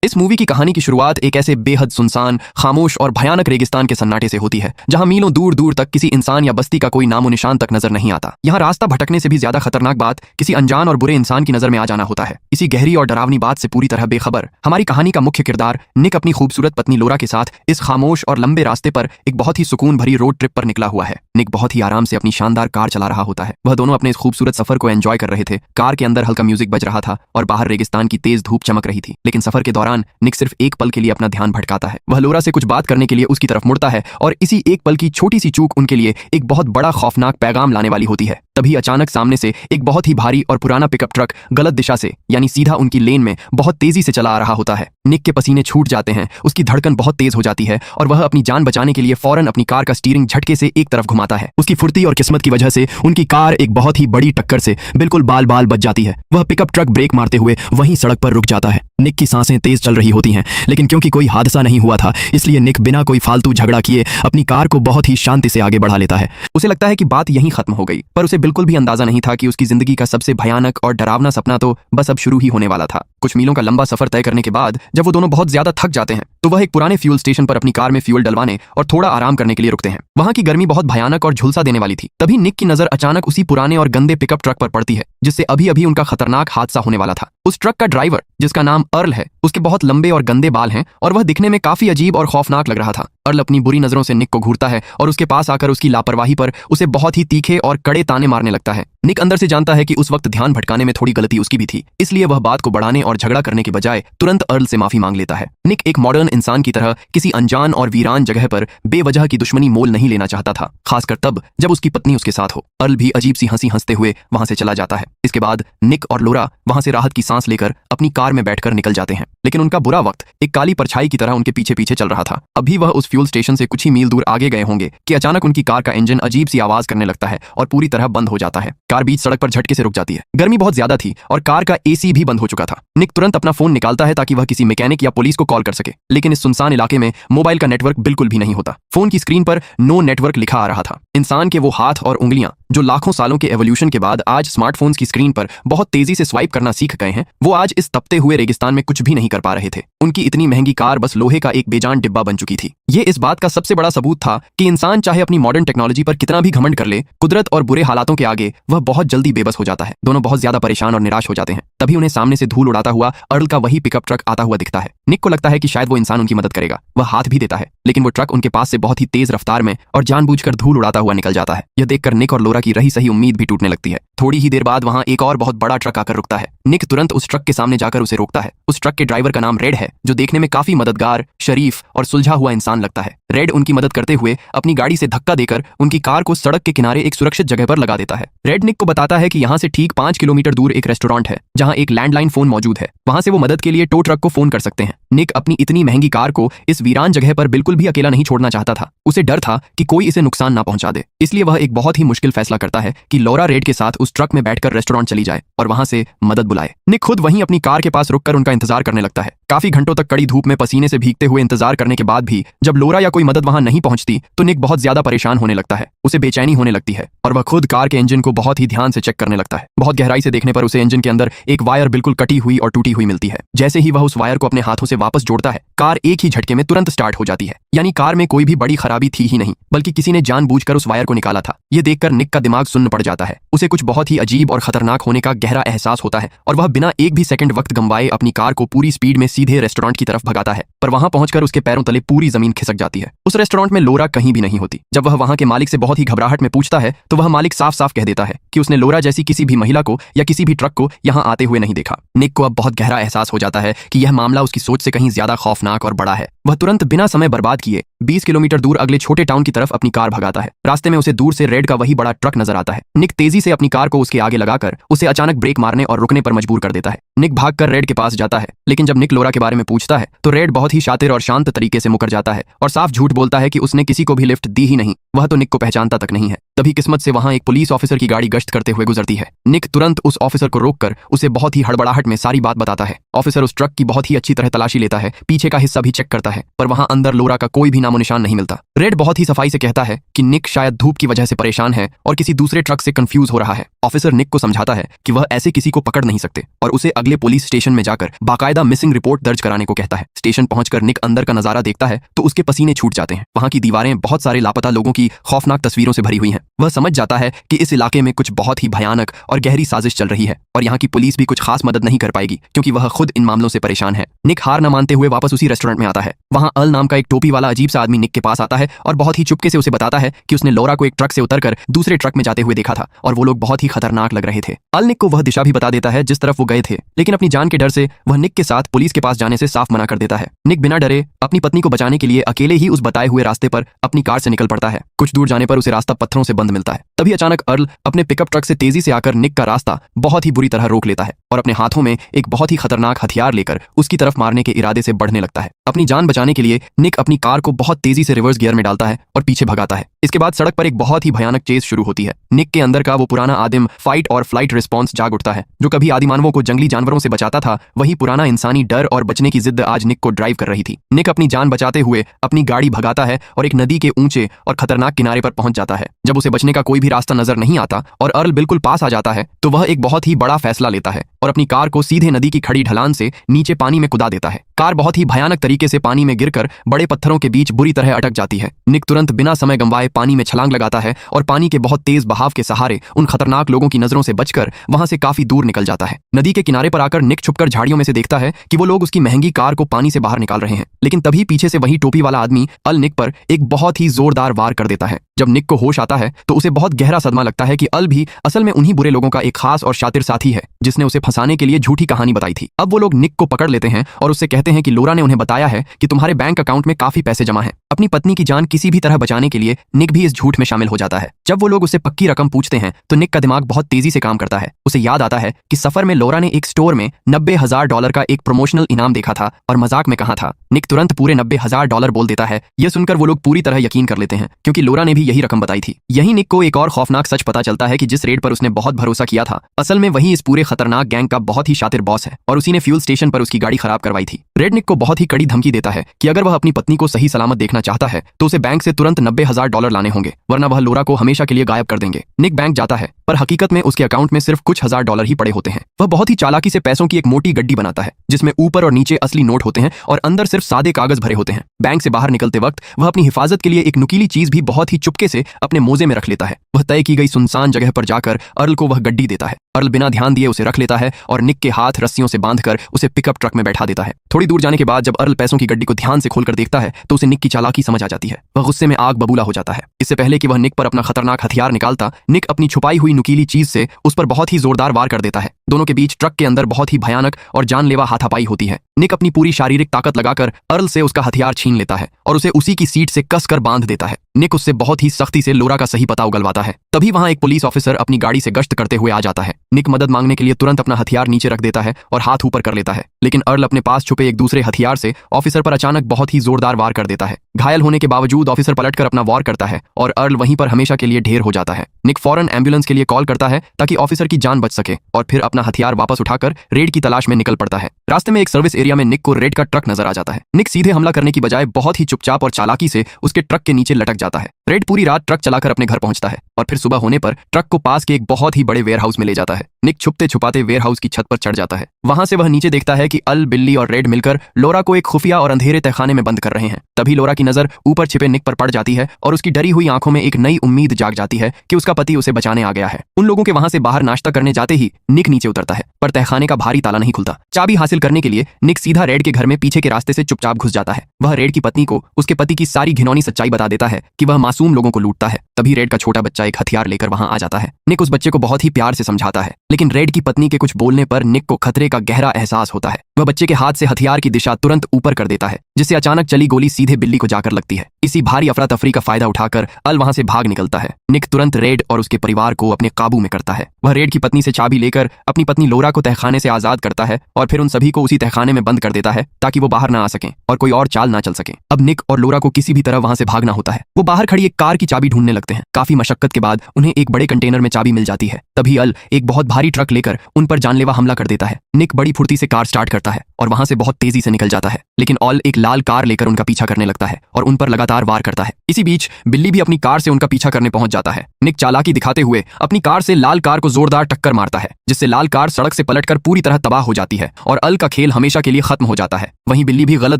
इस मूवी की कहानी की शुरुआत एक ऐसे बेहद सुनसान, खामोश और भयानक रेगिस्तान के सन्नाटे से होती है, जहां मीलों दूर दूर तक किसी इंसान या बस्ती का कोई नामो निशान तक नजर नहीं आता। यहाँ रास्ता भटकने से भी ज्यादा खतरनाक बात किसी अनजान और बुरे इंसान की नजर में आ जाना होता है। इसी गहरी और डरावनी बात से पूरी तरह बेखबर हमारी कहानी का मुख्य किरदार निक अपनी खूबसूरत पत्नी लोरा के साथ इस खामोश और लंबे रास्ते पर एक बहुत ही सुकून भरी रोड ट्रिप पर निकला हुआ है। निक बहुत ही आराम से अपनी शानदार कार चला रहा होता है। वह दोनों अपने इस खूबसूरत सफर को एंजॉय कर रहे थे। कार के अंदर हल्का म्यूजिक बज रहा था और बाहर रेगिस्तान की तेज धूप चमक रही थी। लेकिन सफर के दौरान निक सिर्फ एक पल के लिए अपना ध्यान भटकाता है। वह लोरा से कुछ बात करने के लिए उसकी तरफ मुड़ता है और इसी एक पल की छोटी सी चूक उनके लिए एक बहुत बड़ा खौफनाक पैगाम लाने वाली होती है। तभी अचानक सामने से एक बहुत ही भारी और पुराना पिकअप ट्रक गलत दिशा से यानी सीधा उनकी लेन में बहुत तेजी से चला आ रहा होता है। निक के पसीने छूट जाते हैं, उसकी धड़कन बहुत तेज हो जाती है और वह अपनी जान बचाने के लिए फौरन अपनी कार का स्टीयरिंग झटके से एक तरफ घुमाता है। उसकी फुर्ती और किस्मत की वजह से उनकी कार एक बहुत ही बड़ी टक्कर से बिल्कुल बाल बाल बच जाती है। वह पिकअप ट्रक ब्रेक मारते हुए वहीं सड़क पर रुक जाता है। निक की सांसें तेज चल रही होती हैं, लेकिन क्योंकि कोई हादसा नहीं हुआ था इसलिए निक बिना कोई फालतू झगड़ा किए अपनी कार को बहुत ही शांति से आगे बढ़ा लेता है। उसे लगता है कि बात यहीं खत्म हो गई, पर उसे बिल्कुल भी अंदाजा नहीं था कि उसकी जिंदगी का सबसे भयानक और डरावना सपना तो बस अब शुरू ही होने वाला था। कुछ मीलों का लंबा सफर तय करने के बाद जब वो दोनों बहुत ज्यादा थक जाते हैं तो वह एक पुराने फ्यूल स्टेशन पर अपनी कार में फ्यूल डलवाने और थोड़ा आराम करने के लिए रुकते हैं। वहां की गर्मी बहुत भयानक और झुलसा देने वाली थी। तभी निक की नजर अचानक उसी पुराने और गंदे पिकअप ट्रक पर पड़ती है जिससे अभी अभी उनका खतरनाक हादसा होने वाला था। उस ट्रक का ड्राइवर, जिसका नाम अर्ल है, उसके बहुत लंबे और गंदे बाल हैं और वह दिखने में काफी अजीब और खौफनाक लग रहा था। अर्ल अपनी बुरी नजरों से निक को घूरता है और उसके पास आकर उसकी लापरवाही पर उसे बहुत ही तीखे और कड़े ताने मारने लगता है। निक अंदर से जानता है कि उस वक्त ध्यान भटकाने में थोड़ी गलती उसकी भी थी, इसलिए वह बात को बढ़ाने और झगड़ा करने के बजाय तुरंत अर्ल से माफी मांग लेता है। निक एक मॉडर्न इंसान की तरह किसी अनजान और वीरान जगह पर बेवजह की दुश्मनी मोल नहीं लेना चाहता था, खासकर तब जब उसकी पत्नी उसके साथ हो। अर्ल भी अजीब सी हंसी हंसते हुए वहां से चला जाता है। इसके बाद निक और लोरा वहां से राहत की सांस लेकर अपनी कार में बैठकर निकल जाते हैं। लेकिन उनका बुरा वक्त एक काली परछाई की तरह उनके पीछे पीछे चल रहा था। अभी वह उस फ्यूल स्टेशन से कुछ ही मील दूर आगे गए होंगे कि अचानक उनकी कार का इंजन अजीब सी आवाज करने लगता है और पूरी तरह बंद हो जाता है। कार बीच सड़क पर झटके से रुक जाती है। गर्मी बहुत ज्यादा थी और कार का एसी भी बंद हो चुका था। निक तुरंत अपना फोन निकालता है ताकि वह किसी मैकेनिक या पुलिस को कॉल कर सके, लेकिन इस सुनसान इलाके में मोबाइल का नेटवर्क बिल्कुल भी नहीं होता। फोन की स्क्रीन पर नो नेटवर्क लिखा आ रहा था। इंसान के वो हाथ और उंगलियां जो लाखों सालों के एवोल्यूशन के बाद आज स्मार्टफोन्स की स्क्रीन पर बहुत तेजी से स्वाइप करना सीख गए हैं, वो आज इस तपते हुए रेगिस्तान में कुछ भी नहीं कर पा रहे थे। उनकी इतनी महंगी कार बस लोहे का एक बेजान डिब्बा बन चुकी थी। ये इस बात का सबसे बड़ा सबूत था कि इंसान चाहे अपनी मॉडर्न टेक्नोलॉजी पर कितना भी घमंड कर ले, कुदरत और बुरे हालातों के आगे वह बहुत जल्दी बेबस हो जाता है। दोनों बहुत ज्यादा परेशान और निराश हो जाते हैं। तभी उन्हें सामने से धूल उड़ाता हुआ अर्ल का वही पिकअप ट्रक आता हुआ दिखता है। निक को लगता है कि शायद वो इंसान उनकी मदद करेगा। वह हाथ भी देता है, लेकिन वो ट्रक उनके पास से बहुत ही तेज रफ्तार में और जानबूझकर धूल उड़ाता हुआ निकल जाता है। यह देखकर निक और लोरा की रही सही उम्मीद भी टूटने लगती है। थोड़ी ही देर बाद वहां एक और बहुत बड़ा ट्रक आकर रुकता है। निक तुरंत उस ट्रक के सामने जाकर उसे रोकता है। उस ट्रक के ड्राइवर का नाम रेड है, जो देखने में काफी मददगार, शरीफ और सुलझा हुआ इंसान लगता है। रेड उनकी मदद करते हुए अपनी गाड़ी से धक्का देकर उनकी कार को सड़क के किनारे एक सुरक्षित जगह पर लगा देता है। रेड निक को बताता है कि यहाँ से ठीक 5 किलोमीटर दूर एक रेस्टोरेंट है जहाँ एक लैंडलाइन फोन मौजूद है। वहां से वो मदद के लिए टो ट्रक को फोन कर सकते हैं। निक अपनी इतनी महंगी कार को इस वीरान जगह पर बिल्कुल भी अकेला नहीं छोड़ना चाहता था। उसे डर था कि कोई इसे नुकसान ना पहुंचा दे, इसलिए वह एक बहुत ही मुश्किल फैसला करता है कि लोरा रेड के साथ उस ट्रक में बैठकर रेस्टोरेंट चली जाए और वहां से मदद बुलाए। निक खुद वहीं अपनी कार के पास रुककर उनका इंतजार करने लगता है। काफी घंटों तक कड़ी धूप में पसीने से भीगते हुए इंतजार करने के बाद भी जब लोरा या कोई मदद वहां नहीं पहुंचती तो निक बहुत ज्यादा परेशान होने लगता है। उसे बेचैनी होने लगती है और वह खुद कार के इंजन को बहुत ही ध्यान से चेक करने लगता है। बहुत गहराई से देखने पर उसे इंजन के अंदर एक वायर बिल्कुल कटी हुई और टूटी हुई मिलती है। जैसे ही वह उस वायर को अपने हाथों से वापस जोड़ता है, कार एक ही झटके में तुरंत स्टार्ट हो जाती है। यानी कार में कोई भी बड़ी खराबी थी ही नहीं, बल्कि किसी ने जानबूझकर उस वायर को निकाला था। यह देखकर निक का दिमाग सुन्न पड़ जाता है। उसे कुछ बहुत ही अजीब और खतरनाक होने का गहरा एहसास होता है और वह बिना एक भी सेकंड वक्त गंवाए अपनी कार को पूरी स्पीड में सीधे रेस्टोरेंट की तरफ भगाता है। पर वहां पहुंचकर उसके पैरों तले पूरी जमीन खिसक जाती है। उस रेस्टोरेंट में लोरा कहीं भी नहीं होती। जब वह वहां के मालिक से बहुत ही घबराहट में पूछता है तो वह मालिक साफ साफ कह देता है कि उसने लोरा जैसी किसी भी महिला को या किसी भी ट्रक को यहां आते हुए नहीं देखा। निक को अब बहुत गहरा एहसास हो जाता है कि यह मामला उसकी सोच से कहीं ज्यादा खौफनाक और बड़ा है। वह तुरंत बिना समय बर्बाद किए 20 किलोमीटर दूर अगले छोटे टाउन की तरफ अपनी कार भगाता है। रास्ते में उसे दूर से रेड का वही बड़ा ट्रक नजर आता है। निक तेजी से अपनी कार को उसके आगे लगाकर उसे अचानक ब्रेक मारने और रुकने पर मजबूर कर देता है। निक भागकर रेड के पास जाता है, लेकिन जब निक लोरा के बारे में पूछता है तो रेड बहुत ही शातिर और शांत तरीके से मुकर जाता है और साफ झूठ बोलता है कि उसने किसी को भी लिफ्ट दी ही नहीं। वह तो निक को पहचानता तक नहीं है। तभी किस्मत से वहां एक पुलिस ऑफिसर की गाड़ी गश्त करते हुए गुजरती है। निक तुरंत उस ऑफिसर को रोककर उसे बहुत ही हड़बड़ाहट में सारी बात बताता है। ऑफिसर उस ट्रक की बहुत ही अच्छी तरह तलाशी लेता है, पीछे का हिस्सा भी चेक करता है, पर वहां अंदर लोरा का कोई भी नामो निशान नहीं मिलता। रेड बहुत ही सफाई से कहता है कि निक शायद धूप की वजह से परेशान है और किसी दूसरे ट्रक से कंफ्यूज हो रहा है। ऑफिसर निक को समझाता है कि वह ऐसे किसी को पकड़ नहीं सकते और उसे अगले पुलिस स्टेशन में जाकर बाकायदा मिसिंग रिपोर्ट दर्ज कराने को कहता है। स्टेशन पहुंचकर निक अंदर का नजारा देखता है तो उसके पसीने छूट जाते हैं। वहां की दीवारें बहुत सारे लापता लोगों की खौफनाक तस्वीरों से भरी हुई हैं। वह समझ जाता है कि इस इलाके में कुछ बहुत ही भयानक और गहरी साजिश चल रही है और यहाँ की पुलिस भी कुछ खास मदद नहीं कर पाएगी क्योंकि वह खुद इन मामलों से परेशान है। निक हार न मानते हुए वापस उसी रेस्टोरेंट में आता है। वहां अल नाम का एक टोपी वाला अजीब सा आदमी निक के पास आता है और बहुत ही चुपके से उसे बताता है कि उसने लोरा को एक ट्रक से उतरकर दूसरे ट्रक में जाते हुए देखा था और वो लोग बहुत ही खतरनाक लग रहे थे। अल निक को वह दिशा भी बता देता है जिस तरफ वो गए थे, लेकिन अपनी जान के डर से वह निक के साथ पुलिस के पास जाने से साफ मना कर देता है। निक बिना डरे अपनी पत्नी को बचाने के लिए अकेले ही उस बताए हुए रास्ते पर अपनी कार से निकल पड़ता है। कुछ दूर जाने पर उसे रास्ता पत्थरों से बंद मिलता है। तभी अचानक अर्ल अपने पिकअप ट्रक से तेजी से आकर निक का रास्ता बहुत ही बुरी तरह रोक लेता है और अपने हाथों में एक बहुत ही खतरनाक हथियार लेकर उसकी तरफ मारने के इरादे से बढ़ने लगता है। अपनी जान बचाने के लिए निक अपनी कार को बहुत तेजी से रिवर्स गियर में डालता है और पीछे भगाता है। इसके बाद सड़क पर एक बहुत ही भयानक चेस शुरू होती है। निक के अंदर का वो पुराना आदिम फाइट और फ्लाइट रिस्पॉन्स जाग उठता है। जो कभी आदिमानवों को जंगली जानवरों से बचाता था, वही पुराना इंसानी डर और बचने की जिद्द आज निक को ड्राइव कर रही थी। निक अपनी जान बचाते हुए अपनी गाड़ी भगाता है और एक नदी के ऊंचे और खतरनाक किनारे पर पहुंच जाता है। जब उसे बचने का कोई भी रास्ता नजर नहीं आता और अर्ल बिल्कुल पास आ जाता है तो वह एक बहुत ही बड़ा फैसला लेता है और अपनी कार को सीधे नदी की खड़ी ढलान से नीचे पानी में कुदा देता है। कार बहुत ही भयानक तरीके से पानी में गिरकर बड़े पत्थरों के बीच बुरी तरह अटक जाती है। निक तुरंत बिना समय गंवाए पानी में छलांग लगाता है और पानी के बहुत तेज बहाव के सहारे उन खतरनाक लोगों की नजरों से बचकर वहां से काफी दूर निकल जाता है। नदी के किनारे पर आकर निक छुपकर झाड़ियों में से देखता है कि वो लोग उसकी महंगी कार को पानी से बाहर निकाल रहे हैं, लेकिन तभी पीछे से वही टोपी वाला आदमी अल निक पर एक बहुत ही जोरदार वार कर देता है। जब निक को होश आता है तो उसे बहुत गहरा सदमा लगता है कि अल भी असल में उन्हीं बुरे लोगों का एक खास और शातिर साथी है जिसने उसे फंसाने के लिए झूठी कहानी बताई थी। अब वो लोग निक को पकड़ लेते हैं और उससे कहते हैं कि लोरा ने उन्हें बताया है कि तुम्हारे बैंक अकाउंट में काफी पैसे जमा हैं। अपनी पत्नी की जान किसी भी तरह बचाने के लिए निक भी इस झूठ में शामिल हो जाता है। जब वो लोग उससे पक्की रकम पूछते हैं तो निक का दिमाग बहुत तेजी से काम करता है। उसे याद आता है कि सफर में लोरा ने एक स्टोर में $90,000 का एक प्रमोशनल इनाम देखा था और मजाक में कहा था। निक तुरंत पूरे $90,000 बोल देता है। यह सुनकर वो लोग पूरी तरह यकीन कर लेते हैं क्योंकि लोरा ने भी यही रकम बताई थी। यही निक को एक और खौफनाक सच पता चलता है कि जिस रेड पर उसने बहुत भरोसा किया था, असल में वही इस पूरे खतरनाक गैंग का बहुत ही शातिर बॉस है और उसी ने फ्यूल स्टेशन पर उसकी गाड़ी खराब करवाई थी। रेड निक को बहुत ही कड़ी धमकी देता है कि अगर वह अपनी पत्नी को सही सलामत देखना चाहता है तो उसे बैंक से तुरंत $90,000 लाने होंगे, वरना वह लोरा को हमेशा के लिए गायब कर देंगे। निक बैंक जाता है पर हकीकत में उसके अकाउंट में सिर्फ कुछ $1000 ही पड़े होते हैं। वह बहुत ही चालाकी से पैसों की एक मोटी गड्डी बनाता है जिसमें ऊपर और नीचे असली नोट होते हैं और अंदर सिर्फ सादे कागज भरे होते हैं। बैंक से बाहर निकलते वक्त वह अपनी हिफाजत के लिए एक नुकीली चीज भी बहुत ही चुपके से अपने मोजे में रख लेता है। वह तय की गई सुनसान जगह पर जाकर अर्ल को वह गड्डी देता है। अर्ल बिना ध्यान दिए उसे रख लेता है और निक के हाथ रस्सियों से बांधकर उसे पिकअप ट्रक में बैठा देता है। थोड़ी दूर जाने के बाद जब अर्ल पैसों की गड्डी को ध्यान से खोलकर देखता है तो उसे निक की चालाकी समझ आ जाती है। वह गुस्से में आग बबूला हो जाता है। इससे पहले कि वह निक पर अपना खतरनाक हथियार निकालता, निक अपनी छुपाई हुई नुकीली चीज से उस पर बहुत ही जोरदार वार कर देता है। दोनों के बीच ट्रक के अंदर बहुत ही भयानक और जानलेवा हाथापाई होती है। निक अपनी पूरी शारीरिक ताकत लगाकर अर्ल से उसका हथियार छीन लेता है और उसे उसी की सीट से कसकर बांध देता है। निक उससे बहुत ही सख्ती से लोरा का सही पता उगलवाता है। तभी वहां एक पुलिस ऑफिसर अपनी गाड़ी से गश्त करते हुए आ जाता है। निक मदद मांगने के लिए तुरंत अपना हथियार नीचे रख देता है और हाथ ऊपर कर लेता है, लेकिन अर्ल अपने पास छुपे एक दूसरे हथियार से ऑफिसर पर अचानक बहुत ही जोरदार वार कर देता है। घायल होने के बावजूद ऑफिसर पलटकर अपना वार करता है और अर्ल वहीं पर हमेशा के लिए ढेर हो जाता है। निक फौरन एम्बुलेंस के लिए कॉल करता है ताकि ऑफिसर की जान बच सके और फिर अपना हथियार वापस उठाकर रेड की तलाश में निकल पड़ता है। रास्ते में एक सर्विस एरिया में निक को रेड का ट्रक नजर आ जाता है। निक सीधे हमला करने की बजाय बहुत ही चुपचाप और चालाकी से उसके ट्रक के नीचे लटक जाता है। रेड पूरी रात ट्रक चलाकर अपने घर पहुंचता है और फिर सुबह होने पर ट्रक को पास के एक बहुत ही बड़े वेयरहाउस में ले जाता है। निक छुपते छुपाते वेयरहाउस की छत पर चढ़ जाता है। वहां से वह नीचे देखता है कि अल, बिल्ली और रेड मिलकर लोरा को एक खुफिया और अंधेरे तहखाने में बंद कर रहे हैं। तभी लोरा की नजर ऊपर छिपे निक पर पड़ जाती है और उसकी डरी हुई आंखों में एक नई उम्मीद जाग जाती है कि उसका पति उसे बचाने आ गया है। उन लोगों के वहां से बाहर नाश्ता करने जाते ही निक नीचे उतरता है, पर तहखाने का भारी ताला नहीं खुलता। चाबी हासिल करने के लिए निक सीधा रेड के घर में पीछे के रास्ते से चुपचाप घुस जाता है। वह रेड की पत्नी को उसके पति की सारी घिनौनी सच्चाई बता देता है कि वह मासूम लोगों को लूटता है। तभी रेड का छोटा बच्चा एक हथियार लेकर वहां आ जाता है। निक उस बच्चे को बहुत ही प्यार से समझाता है, लेकिन रेड की पत्नी के कुछ बोलने पर निक को खतरे का गहरा एहसास होता है। वह बच्चे के हाथ से हथियार की दिशा तुरंत ऊपर कर देता है, जिससे अचानक चली गोली सीधे बिल्ली को जाकर लगती है। इसी भारी अफरा तफरी का फायदा उठाकर अल वहां से भाग निकलता है। निक तुरंत रेड और उसके परिवार को अपने काबू में करता है। वह रेड की पत्नी से चाबी लेकर अपनी पत्नी लोरा को तहखाने से आजाद करता है और फिर उन सभी को उसी तहखाने में बंद कर देता है ताकि वो बाहर ना आ सकें और कोई और चाल ना चल सके। अब निक और लोरा को किसी भी तरह वहां से भागना होता है। वो बाहर खड़ी एक कार की चाबी ढूंढने लगते हैं। काफी मशक्कत के बाद उन्हें एक बड़े कंटेनर में चाबी मिल जाती है। तभी अल एक बहुत भारी ट्रक लेकर उन पर जानलेवा हमला कर देता है। निक बड़ी फुर्ती से कार स्टार्ट करता है और वहां से बहुत तेजी से निकल जाता है, लेकिन ऑल एक लाल कार लेकर उनका पीछा करने लगता है और उन पर लगातार लगातार वार करता है। इसी बीच बिल्ली भी अपनी कार से उनका पीछा करने पहुंच जाता है। निक चालाकी दिखाते हुए अपनी कार से लाल कार को जोरदार टक्कर मारता है, जिससे लाल कार सड़क से पलटकर पूरी तरह तबाह हो जाती है और अल का खेल हमेशा के लिए खत्म हो जाता है। वहीं बिल्ली भी गलत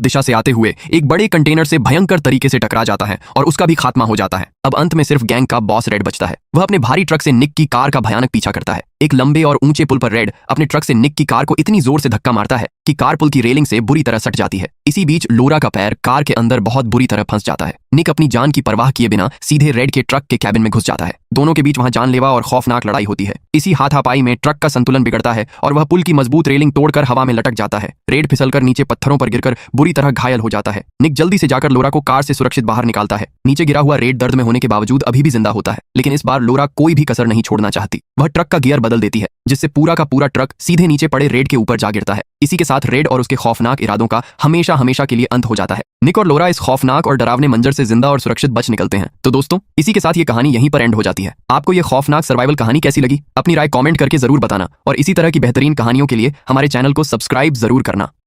दिशा से आते हुए एक बड़े कंटेनर से भयंकर तरीके से टकरा जाता है और उसका भी खात्मा हो जाता है। अब अंत में सिर्फ गैंग का बॉस रेड बचता है। वह अपने भारी ट्रक से निक की कार का भयानक पीछा करता है। एक लंबे और ऊंचे पुल पर रेड अपने ट्रक से निक की कार को इतनी जोर से धक्का मारता है कि कार पुल की रेलिंग से बुरी तरह सट जाती है। इसी बीच लोरा का पैर कार के अंदर बहुत बुरी तरह फंस जाता है। निक अपनी जान की परवाह किए बिना सीधे रेड के ट्रक के कैबिन में घुस जाता है। दोनों के बीच वहां जानलेवा और खौफनाक लड़ाई होती है। इसी हाथापाई में ट्रक का संतुलन बिगड़ता है और वह पुल की मजबूत रेलिंग तोड़कर हवा में लटक जाता है। रेड फिसलकर नीचे पत्थरों पर गिरकर बुरी तरह घायल हो जाता है। निक जल्दी से जाकर लोरा को कार से सुरक्षित बाहर निकालता है। नीचे गिरा हुआ रेड दर्द में होने के बावजूद अभी भी जिंदा होता है, लेकिन इस बार लोरा कोई भी कसर नहीं छोड़ना चाहती। वह ट्रक का गियर बदल देती है, जिससे पूरा का पूरा ट्रक सीधे नीचे पड़े रेड के ऊपर जा गिरता है। इसी के साथ रेड और उसके खौफनाक इरादों का हमेशा हमेशा के लिए अंत हो जाता है। निक और लोरा इस खौफनाक और डरावने मंजर से जिंदा और सुरक्षित बच निकलते हैं। तो दोस्तों, इसी के साथ ये कहानी यहीं पर एंड हो जाती है। आपको ये खौफनाक सर्वाइवल कहानी कैसी लगी? अपनी राय कमेंट करके जरूर बताना और इसी तरह की बेहतरीन कहानियों के लिए हमारे चैनल को सब्सक्राइब जरूर करना।